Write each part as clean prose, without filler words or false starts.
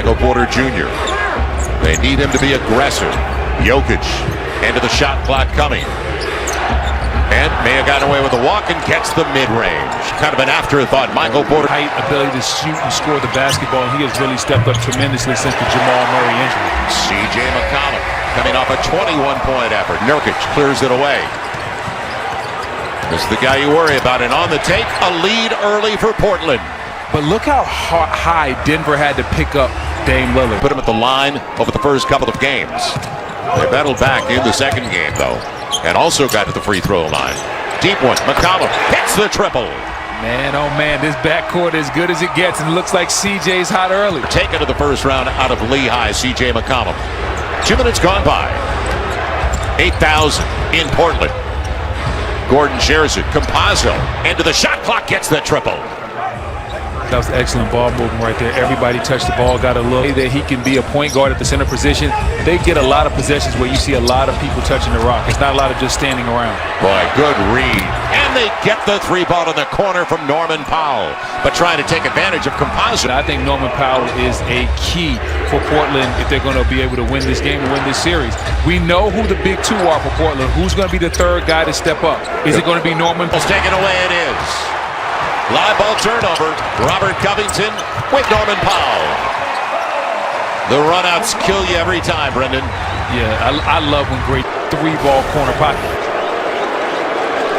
Michael Porter Jr. They need him to be aggressive. Jokic into the shot clock coming. And may have gotten away with a walk and gets the mid-range. Kind of an afterthought. Michael Porter. Height, ability to shoot and score the basketball. He has really stepped up tremendously since the Jamal Murray injury. C.J. McCollum coming off a 21-point effort. Nurkic clears it away. This is the guy you worry about. And on the take, a lead early for Portland. But look how high Denver had to pick up Dame Lillard. Put him at the line over the first couple of games. They battled back in the second game, though, and also got to the free throw line. Deep one. McCollum hits the triple. Man, oh man, this backcourt is good as it gets, and it looks like CJ's hot early. Taken to the first round out of Lehigh, C.J. McCollum. 2 minutes gone by. 8,000 in Portland. Gordon shares it. Campazzo into the shot clock, gets the triple. That was excellent ball movement right there. Everybody touched the ball, got a look that he can be a point guard at the center position. They get a lot of possessions where you see a lot of people touching the rock. It's not a lot of just standing around. Boy, good read. And they get the three ball in the corner from Norman Powell, but trying to take advantage of Campazzo. I think Norman Powell is a key for Portland if they're going to be able to win this game and win this series. We know who the big two are for Portland. Who's going to be the third guy to step up? Is it going to be Norman? It's taken away. It is. Live ball turnover. Robert Covington with Norman Powell. The runouts kill you every time, Brendan. Yeah, I love when great three-ball corner pocket.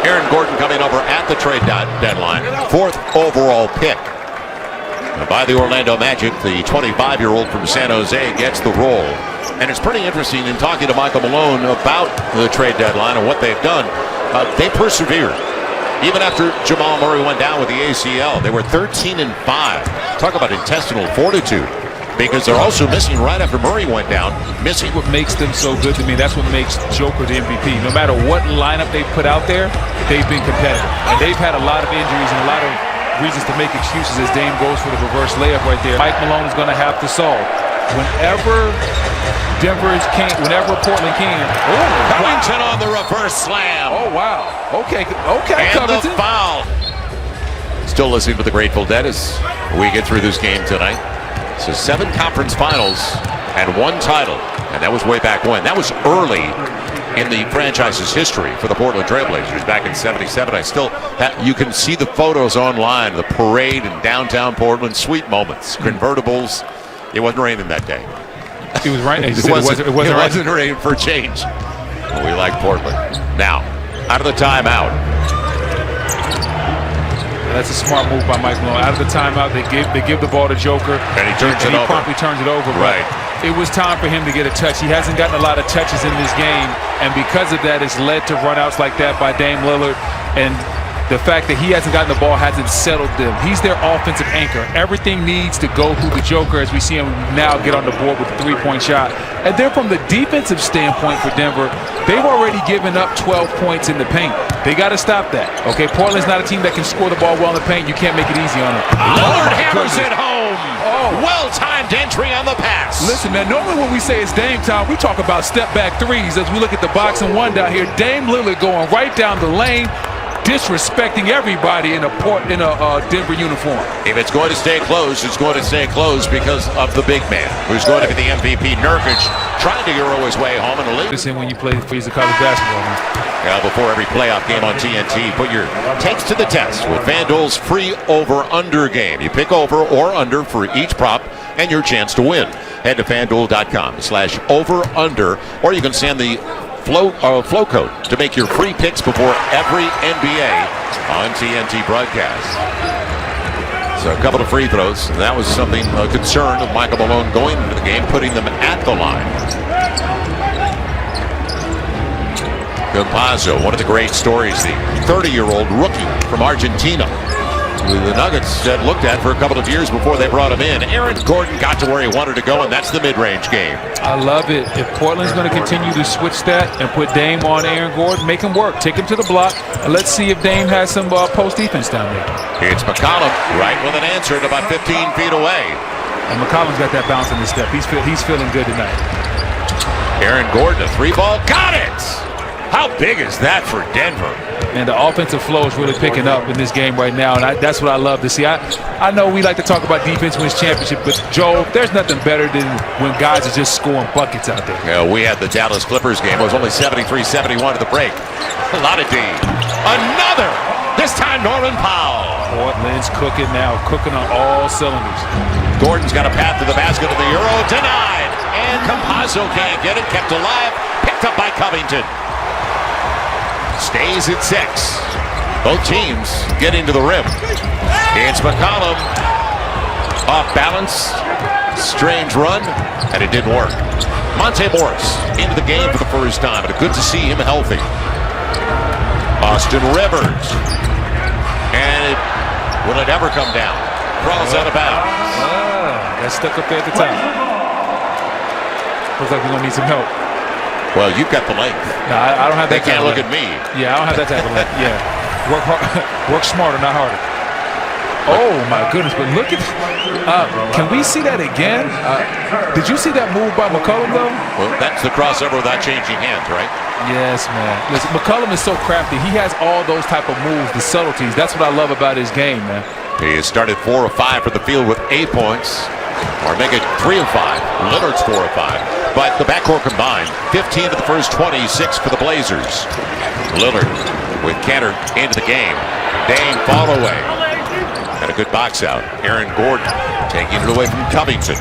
Aaron Gordon coming over at the trade deadline. 4th overall pick by the Orlando Magic. The 25-year-old from San Jose gets the role. And it's pretty interesting in talking to Michael Malone about the trade deadline and what they've done. They persevered. Even after Jamal Murray went down with the ACL, they were 13-5. Talk about intestinal fortitude, because they're also missing right after Murray went down. Missing. What makes them so good to me, that's what makes Joker the MVP. No matter what lineup they put out there, they've been competitive. And they've had a lot of injuries and a lot of reasons to make excuses as Dame goes for the reverse layup right there. Mike Malone is going to have to solve. Whenever Portland can. Oh, Covington on the reverse slam. Oh, wow. Okay, and Covington. The foul. Still listening to the Grateful Dead as we get through this game tonight. So 7 conference finals and 1 title. And that was way back when. That was early in the franchise's history for the Portland Trailblazers back in '77. You can see the photos online, the parade in downtown Portland. Sweet moments. Convertibles. It wasn't raining that day. It was raining. It wasn't raining for a change. We like Portland. Now, out of the timeout. That's a smart move by Mike Malone. Out of the timeout, they give the ball to Joker, and he turns it over. He promptly turns it over. Right. It was time for him to get a touch. He hasn't gotten a lot of touches in this game, and because of that, it's led to runouts like that by Dame Lillard. And the fact that he hasn't gotten the ball hasn't settled them. He's their offensive anchor. Everything needs to go through the Joker as we see him now get on the board with a 3-point shot. And then from the defensive standpoint for Denver, they've already given up 12 points in the paint. They got to stop that. Okay, Portland's not a team that can score the ball well in the paint. You can't make it easy on them. Lillard hammers it home. Oh, well-timed entry on the pass. Listen, man, normally when we say it's Dame time, we talk about step-back threes as we look at the box and one down here. Dame Lillard going right down the lane, disrespecting everybody in a Denver uniform. If it's going to stay close, it's going to stay close because of the big man who's going to be the MVP. Nurkic trying to euro his way home in the league. Listen, when you play for college basketball, man. Yeah, before every playoff game on TNT, put your takes to the test with FanDuel's free over-under game. You pick over or under for each prop and your chance to win. Head to FanDuel.com/over-under, or you can send the flow code to make your free picks before every NBA on TNT broadcast. So a couple of free throws, and that was something a concern of Michael Malone going into the game, putting them at the line. Campazzo, one of the great stories, the 30-year-old rookie from Argentina, who the Nuggets had looked at for a couple of years before they brought him in. Aaron Gordon got to where he wanted to go, and that's the mid-range game. I love it. If Portland's going to continue to switch that and put Dame on Aaron Gordon, make him work. Take him to the block, and let's see if Dame has some post defense down there. It's McCollum right with an answer at about 15 feet away. And McCollum's got that bounce in his step. He's feeling good tonight. Aaron Gordon, a 3-ball, got it! How big is that for Denver? And the offensive flow is really picking up in this game right now, and that's what I love to see. I know we like to talk about defense wins championship, but Joe, there's nothing better than when guys are just scoring buckets out there. Yeah, we had the Dallas Clippers game. It was only 73-71 at the break. A lot of D. Another! This time Norman Powell. Portland's cooking now, cooking on all cylinders. Gordon's got a path to the basket of the Euro. Denied. And Campazzo can't get it. Kept alive. Picked up by Covington. Stays at 6. Both teams getting to the rim. It's McCollum. Off balance. Strange run. And it didn't work. Monte Morris into the game for the first time. And good to see him healthy. Austin Rivers. And will it ever come down? Crawls out of bounds. Got stuck up there at the top. Looks like we're going to need some help. Well, you've got the length. No, I don't have that. They can't look at me. Yeah, I don't have that type of length. Yeah. Work smarter, not harder. Oh, my goodness. But look at can we see that again? Did you see that move by McCollum, though? Well, that's the crossover without changing hands, right? Yes, man. Listen, McCollum is so crafty. He has all those type of moves, the subtleties. That's what I love about his game, man. He started 4 of 5 for the field with 8 points. Or make it 3 of 5. Lillard's 4 of 5. But the backcourt combined, 15 of the first 26 for the Blazers. Lillard with Cantor into the game. Dame fall away. And a good box out. Aaron Gordon taking it away from Covington.